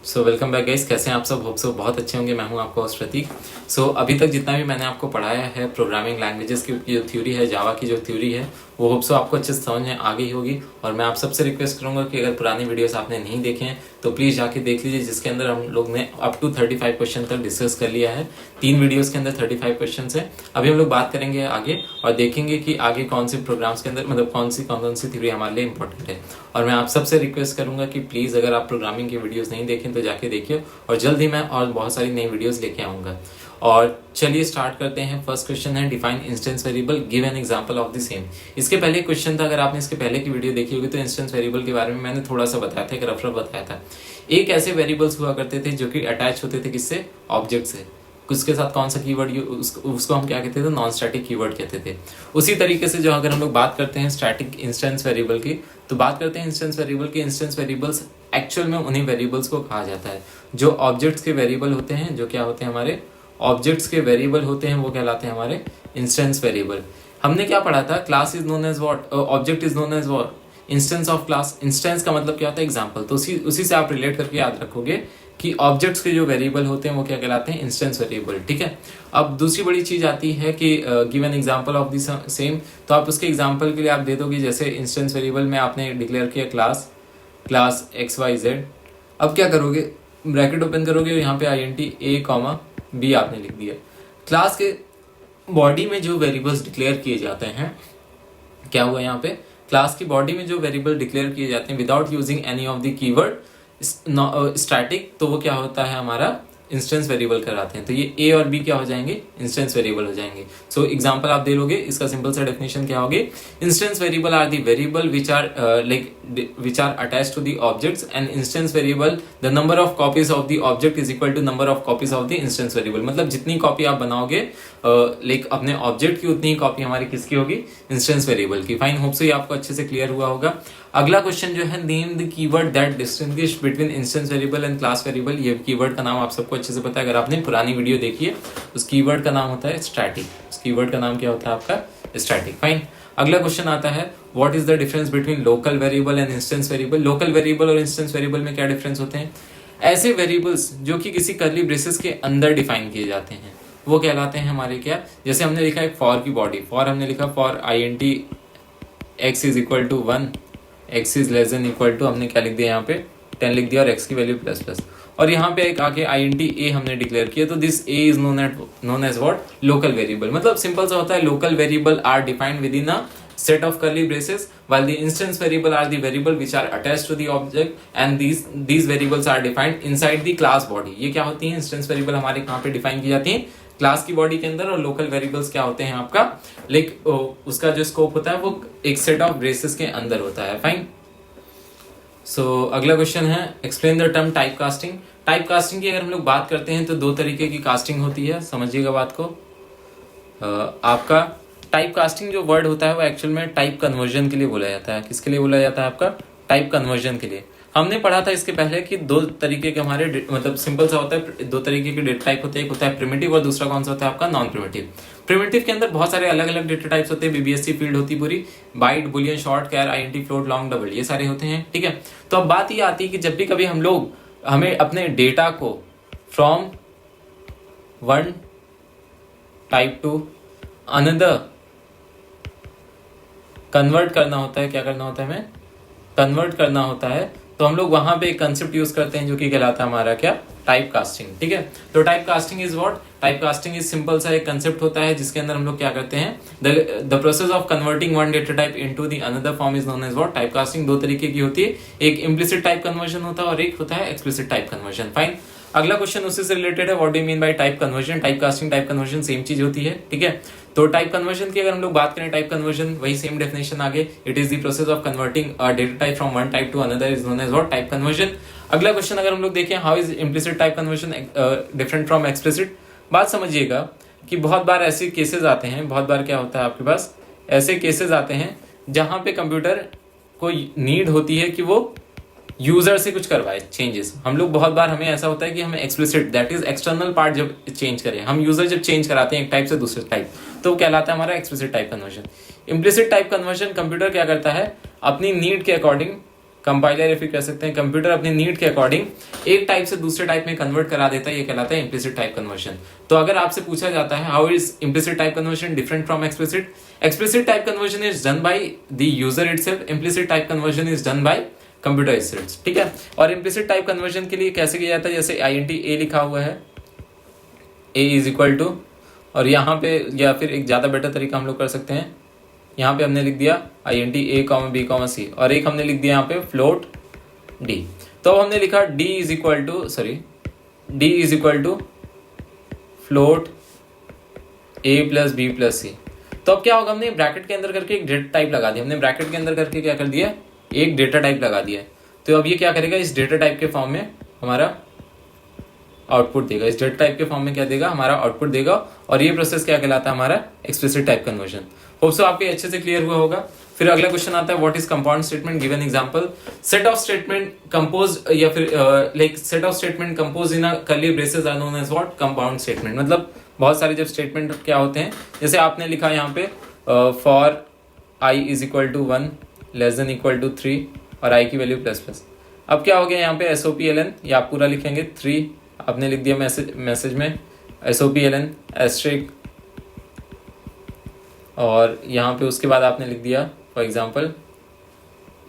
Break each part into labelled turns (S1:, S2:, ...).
S1: Welcome back guys, कैसे हैं आप सब। होप सो बहुत अच्छे होंगे। मैं हूं आपका होस्ट प्रतीक। अभी तक जितना भी मैंने आपको पढ़ाया है प्रोग्रामिंग लैंग्वेजेस की जो थ्योरी है, जावा की जो थ्योरी है, वो होप सो आपको अच्छे से समझ में आ गई होगी। और मैं आप सबसे रिक्वेस्ट करूंगा कि अगर पुरानी वीडियोस आपने नहीं देखे हैं तो प्लीज़ जाके देख लीजिए, जिसके अंदर हम लोग ने अप टू 35 क्वेश्चन तक डिस्कस कर लिया है। 3 वीडियोज़ के अंदर 35 क्वेश्चन है। अभी हम लोग बात करेंगे आगे और देखेंगे कि आगे कौन से प्रोग्राम्स के अंदर मतलब कौन सी थ्योरी हमारे लिए इंपॉर्टेंट है। और मैं आप सबसे रिक्वेस्ट करूंगा कि प्लीज़ अगर आप प्रोग्रामिंग की वीडियोस नहीं देखें तो जाके देखिए, और जल्द ही मैं और बहुत सारी नई वीडियोस लेके आऊँगा। और चलिए स्टार्ट करते हैं। फर्स्ट क्वेश्चन है define instance variable, give an example of the same. इसके पहले क्वेश्चन था, अगर आपने इसके पहले की वीडियो देखी होगी तो इंस्टेंस वेरिएबल के बारे में मैंने थोड़ा सा बताया था, एक रफ बताया था। एक ऐसे वेरिएबल्स हुआ करते थे जो कि अटैच होते थे किससे, ऑब्जेक्ट से। उसके साथ कौन सा कीवर्ड उसको हम क्या कहते थे, नॉन स्टैटिक कीवर्ड कहते थे। उसी तरीके से जो अगर हम लोग बात करते हैं स्टैटिक इंस्टेंस वेरिएबल की, तो बात करते हैं इंस्टेंस वेरिएबल की। इंस्टेंस वेरिएबल्स एक्चुअल में उन्हीं वेरिएबल्स को कहा जाता है जो ऑब्जेक्ट्स के वेरिएबल होते हैं, जो क्या होते हैं हमारे ऑब्जेक्ट्स के वेरिएबल होते हैं, वो कहलाते हैं हमारे इंस्टेंस वेरिएबल। हमने क्या पढ़ा था, class is known as what, object is known as what, instance of class. Instance का मतलब क्या होता है, एग्जांपल। तो उसी से आप रिलेट करके याद रखोगे कि ऑब्जेक्ट्स के जो वेरिएबल होते हैं वो क्या कहलाते हैं, इंस्टेंस वेरिएबल। ठीक है। अब दूसरी बड़ी चीज आती है कि give an example of the same. तो आप उसके एग्जांपल के लिए आप दे दोगे, जैसे इंस्टेंस वेरिएबल में आपने डिक्लेयर किया क्लास एक्स वाई जेड। अब क्या करोगे, ब्रैकेट ओपन करोगे और यहाँ पे INT A, B आपने लिख दिया। क्लास के बॉडी में जो वेरिएबल्स डिक्लेयर किए जाते हैं, क्या हुआ यहाँ पे, क्लास की बॉडी में जो वेरिएबल डिक्लेयर किए जाते हैं without using any of the keyword static, तो वो क्या होता है हमारा इंस्टेंस वेरिएबल कराते हैं। तो ये ए और बी क्या हो जाएंगे, इंस्टेंस वेरिएबल हो जाएंगे। सो एग्जांपल आप दे लोगे, इसका सिंपल सा डेफिनेशन क्या होगी, instance variable are the variable which are attached to the objects, and instance variable the number of copies of the object is equal to number of copies of the instance variable. मतलब जितनी copy आप बनाओगे अपने object की, उतनी ही copy हमारी किसकी होगी, इंस्टेंस वेरिएबल की। फाइन, होप से ये आपको अच्छे से क्लियर हुआ होगा। अगला क्वेश्चन जो है, name the keyword that distinguish between instance variable and class variable. ये कीवर्ड का नाम आप सबको अच्छे से पता है, अगर आपने पुरानी वीडियो देखी है। उस कीवर्ड का नाम होता है स्टैटिक। उस कीवर्ड का नाम क्या होता है आपका, स्टैटिक। फाइन, अगला क्वेश्चन आता है, what is the difference between local variable and instance variable. Local variable और इंस्टेंस वेरिएबल में क्या डिफरेंस होते हैं, ऐसे वेरिएबल्स जो कि किसी कर्ली ब्रेसेस के अंदर डिफाइन किए जाते हैं, वो कहलाते हैं हमारे क्या, जैसे हमने लिखा है फॉर की बॉडी, फॉर हमने लिखा for INT x is equal to 1, x is less than equal to, हमने क्या लिख दिया यहाँ पे 10 लिख दिया, और x की वैल्यू प्लस प्लस, और यहाँ पे एक आके INT A हमने डिक्लेयर किया। तो this A is known as what, local variable. मतलब सिंपल सा होता है, local variable are defined within a set of curly braces, while the instance variable are the variable which are attached to the object, and these variables are defined inside the class body। ये क्या होती है, instance variable हमारे कहाँ पे define की जाती है, क्लास की बॉडी के अंदर। और लोकल वेरिएबल्स क्या होते हैं आपका, लाइक उसका जो स्कोप होता है वो एक सेट ऑफ ब्रेसेस के अंदर होता है। फाइन, अगला क्वेश्चन है, explain the term type casting. Type casting की अगर हम लोग बात करते हैं तो दो तरीके की कास्टिंग होती है, समझिएगा बात को। आपका टाइप कास्टिंग जो वर्ड होता है वो एक्चुअल में टाइप कन्वर्जन के लिए बोला जाता है। किसके लिए बोला जाता है, आपका टाइप कन्वर्जन के लिए। हमने पढ़ा था इसके पहले कि दो तरीके के हमारे मतलब सिंपल सा होता है, दो तरीके के डेटा टाइप होते हैं, एक होता है प्रिमिटिव और दूसरा कौन सा होता है आपका, नॉन प्रिमिटिव। प्रिमिटिव के अंदर बहुत सारे अलग अलग डेटा टाइप्स होते हैं, BBSC फील्ड होती पूरी, बाइट, बुलियन, शॉर्ट, कैर, INT, फ्लोट, लॉन्ग, डबल, ये सारे होते हैं। ठीक है। तो अब बात ये आती है कि जब भी कभी हमें अपने डेटा को from one type to another convert करना होता है, क्या करना होता है, हमें कन्वर्ट करना होता है, तो हम लोग वहां पे एक कंसेप्ट यूज करते हैं जो कि कहलाता है हमारा क्या, टाइप कास्टिंग। ठीक है। तो type casting is what, type casting is simple सा एक कंसेप्ट होता है जिसके अंदर हम लोग क्या करते हैं, the process of converting one data type into the another form is known as what, type casting. दो तरीके की होती है, एक इम्प्लिसिट टाइप कन्वर्जन होता है और एक होता है एक्सप्लिसिट टाइप कन्वर्जन। फाइन, अगला क्वेश्चन उसी से रिलेटेड है, what do you mean by type conversion. Type casting, type conversion same चीज होती है। ठीक है। तो टाइप कन्वर्जन की अगर हम लोग बात करें, टाइप कन्वर्जन वही सेम डेफिनेशन आगे, it is the process of converting a data type from one type to another is known as what, type conversion. अगला क्वेश्चन अगर हम लोग देखें, how is implicit type conversion different from explicit. बात समझिएगा कि बहुत बार ऐसे केसेस आते हैं, बहुत बार क्या होता है आपके पास, ऐसे केसेस आते हैं जहां पे कंप्यूटर को नीड होती है कि वो यूजर से कुछ करवाए चेंजेस। हम लोग बहुत बार हमें ऐसा होता है कि हमें explicit, that is external part जब चेंज करें, हम यूजर जब चेंज कराते हैं एक टाइप से दूसरे टाइप, तो वो कहलाता है हमारा explicit type conversion. Implicit type conversion, computer क्या करता है, अपनी नीड के अकॉर्डिंग कंपाइलर या फिर कह सकते हैं कंप्यूटर अपने नीड के अकॉर्डिंग एक टाइप से दूसरे टाइप में कन्वर्ट करा देता है, ये कहलाता है इम्प्लिसिट टाइप कन्वर्जन। तो अगर आपसे पूछा जाता है how is implicit type conversion different from explicit, explicit type conversion is done by the user itself, implicit type conversion is done by computer itself, ठीक है। और इम्प्लिसिट टाइप कन्वर्जन के लिए कैसे किया जाता है, जैसे INT A लिखा हुआ है, A इज इक्वल टू, और यहाँ पे या फिर एक ज्यादा बेटर तरीका हम लोग कर सकते हैं, यहाँ पे हमने लिख दिया INT A, B, C, और एक हमने लिख दिया यहाँ पे फ्लोट D। तो अब हमने लिखा D is equal to float A plus B plus C। तो अब क्या होगा, हमने ब्रैकेट के अंदर करके एक डेटा टाइप लगा दिया, हमने ब्रैकेट के अंदर करके क्या कर दिया, एक डेटा टाइप लगा दिया। तो अब ये क्या करेगा, इस डेटा टाइप के फॉर्म में हमारा आउटपुट देगा, इस डेटा टाइप के फॉर्म में क्या देगा, हमारा आउटपुट देगा। और ये प्रोसेस क्या कहलाता है, हमारा explicit type conversion. Hope so आपको अच्छे से क्लियर हुआ होगा। फिर अगला क्वेश्चन आता है what is compound statement, given example, set of statement composed या फिर like set of statement composed in a curly braces are known as what, compound statement. मतलब बहुत सारे जब स्टेटमेंट क्या होते हैं, जैसे आपने लिखा यहाँ पे for i is equal to 1 less than equal to 3 और i की वैल्यू प्लस प्लस। अब क्या हो गया यहाँ पे SOPLN, या आप पूरा लिखेंगे 3, आपने लिख दिया मैसेज में SOPLN एस्ट्रिक, और यहाँ पे उसके बाद आपने लिख दिया for example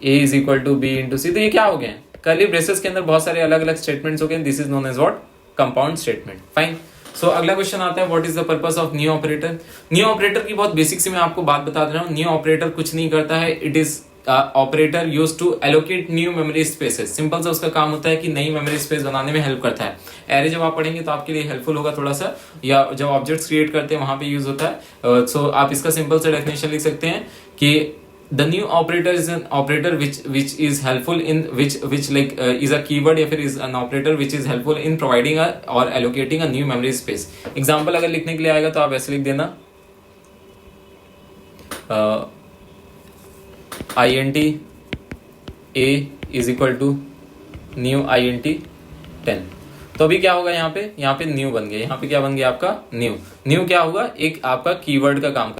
S1: A is equal to B into C। तो ये क्या हो गए, कर्ली ब्रेसेस के अंदर बहुत सारे अलग अलग स्टेटमेंट्स हो गए, this is known as what, compound statement. Fine. सो अगला क्वेश्चन आता है what is the purpose of new operator. New operator की बहुत बेसिक सी मैं आपको बात बता दे रहा हूँ। न्यू ऑपरेटर कुछ नहीं करता है, it is operator use to allocate new memory spaces. Simple सा उसका काम होता है कि नई मेमोरी स्पेस बनाने में हेल्प करता है। एरे जब आप पढ़ेंगे तो आपके लिए हेल्पफुल होगा थोड़ा सा, या जब ऑब्जेक्ट्स क्रिएट करते हैं वहां पे यूज होता है। सो आप इसका सिंपल सा डेफिनेशन लिख सकते हैं कि the new operator is an operator which is helpful in which like is a keyword या फिर is an operator which is helpful in providing a or allocating a new memory space। example अगर लिखने के लिए आएगा तो आप ऐसे लिख देना INT A is equal to new INT 10। तो अभी क्या होगा, यहाँ पे न्यू बन गया, यहाँ पे क्या बन गया आपका न्यू क्या होगा, एक आपका कीवर्ड का काम।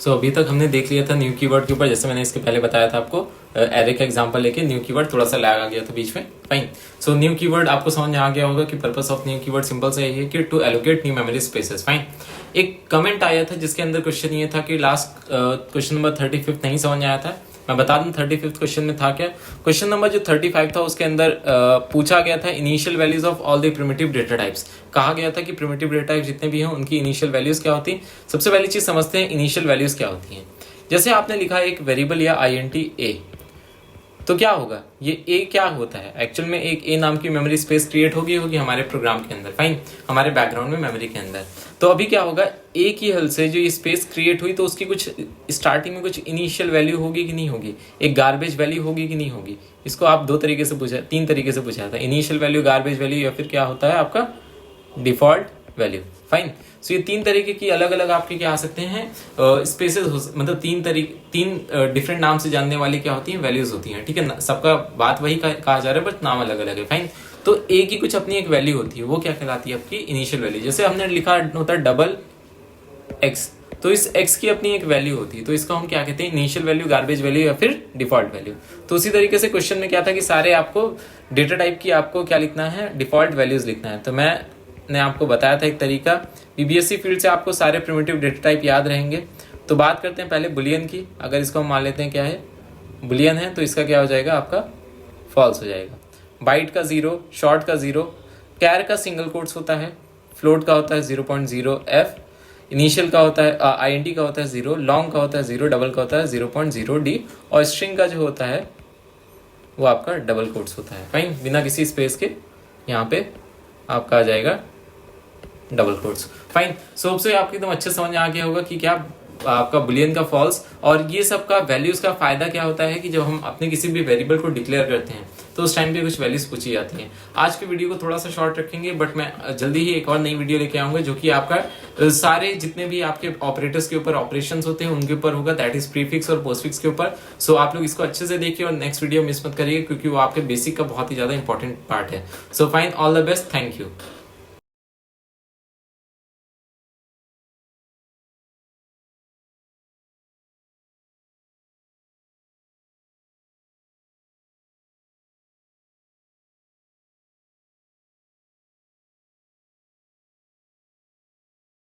S1: सो अभी तक हमने देख लिया था न्यू कीवर्ड के ऊपर, जैसे मैंने इसके पहले बताया था आपको एरे का एग्जांपल लेके न्यू कीवर्ड थोड़ा सा लैग आ गया था बीच में। फाइन। सो न्यू कीवर्ड आपको समझ में आ गया होगा कि purpose of new keyword simple सा यही है कि to allocate new memory spaces. Fine. एक कमेंट आया था जिसके अंदर क्वेश्चन ये था कि लास्ट क्वेश्चन नंबर 35 नहीं समझ में आया था। मैं बता दूं 35 क्वेश्चन में था क्या। क्वेश्चन नंबर जो 35 था उसके अंदर पूछा गया था initial values of all the primitive data types. कहा गया था कि प्रिमिटिव डेटा टाइप जितने भी हैं उनकी इनिशियल वैल्यूज क्या होती है। सबसे पहली चीज समझते हैं इनिशियल वैल्यूज क्या होती हैं। जैसे आपने लिखा एक वेरिएबल या INT A, तो क्या होगा, ये A क्या होता है, एक्चुअल में एक A नाम की मेमोरी स्पेस क्रिएट होगी हमारे प्रोग्राम के अंदर। फाइन। हमारे बैकग्राउंड में मेमोरी के अंदर। तो अभी क्या होगा, A की हेल्प से जो ये स्पेस क्रिएट हुई तो उसकी कुछ स्टार्टिंग में कुछ इनिशियल वैल्यू होगी कि नहीं होगी, एक गार्बेज वैल्यू होगी कि नहीं होगी। इसको आप तीन तरीके से पूछा था, इनिशियल वैल्यू, गार्बेज वैल्यू, या फिर क्या होता है आपका डिफॉल्ट वैल्यू। फाइन। सो ये तीन तरीके की अलग अलग आपके क्या आ सकते हैं स्पेसेस, मतलब तीन डिफरेंट नाम से जानने वाली क्या होती हैं, वैल्यूज होती हैं। ठीक है ना, सबका बात वही कहा जा रहा है बट नाम अलग अलग है। फाइन। तो A की कुछ अपनी एक वैल्यू होती है, वो क्या कहलाती है आपकी इनिशियल वैल्यू। जैसे हमने लिखा होता है डबल X, तो इस X की अपनी एक वैल्यू होती है, तो इसको हम क्या कहते हैं, इनिशियल वैल्यू, गार्बेज वैल्यू या फिर डिफॉल्ट वैल्यू। तो उसी तरीके से क्वेश्चन में क्या था कि सारे आपको डेटा टाइप की आपको क्या लिखना है, डिफॉल्ट वैल्यूज लिखना है। तो मैंने आपको बताया था एक तरीका, BBSC फील्ड से आपको सारे प्रिमिटिव डेटा टाइप याद रहेंगे। तो बात करते हैं पहले बुलियन की। अगर इसको हम मान लेते हैं क्या है, बुलियन है, तो इसका क्या हो जाएगा आपका फॉल्स हो जाएगा। बाइट का 0, शॉर्ट का 0, कैर का सिंगल कोट्स होता है, फ्लोट का होता है 0.0f, इनिशियल का होता है INT का होता है 0, लॉन्ग का होता है 0, डबल का होता है 0.0d, और स्ट्रिंग का जो होता है वो आपका डबल कोट्स होता है। फाइन। बिना किसी स्पेस के यहाँ पे आपका आ जाएगा double quotes. Fine. So hope से आपको एकदम अच्छे समझ में आ गया होगा कि क्या आपका बुलियन का फॉल्स और ये सब का वैल्यूज का फायदा क्या होता है कि जब हम अपने किसी भी वेरिएबल को डिक्लेयर करते हैं तो उस टाइम पे कुछ वैल्यूज पूछी जाती हैं। आज की वीडियो को थोड़ा सा शॉर्ट रखेंगे, बट मैं जल्दी ही एक और नई वीडियो लेके आऊंगा जो कि आपका सारे जितने भी आपके ऑपरेटर्स के ऊपर ऑपरेशंस होते हैं उनके ऊपर होगा, दैट इज प्रीफिक्स और पोस्टफिक्स के ऊपर। सो आप लोग इसको अच्छे से देखिए और नेक्स्ट वीडियो मिस मत करिए क्योंकि वो आपके बेसिक का बहुत ही ज्यादा इंपॉर्टेंट पार्ट है। So fine, all the best, thank you.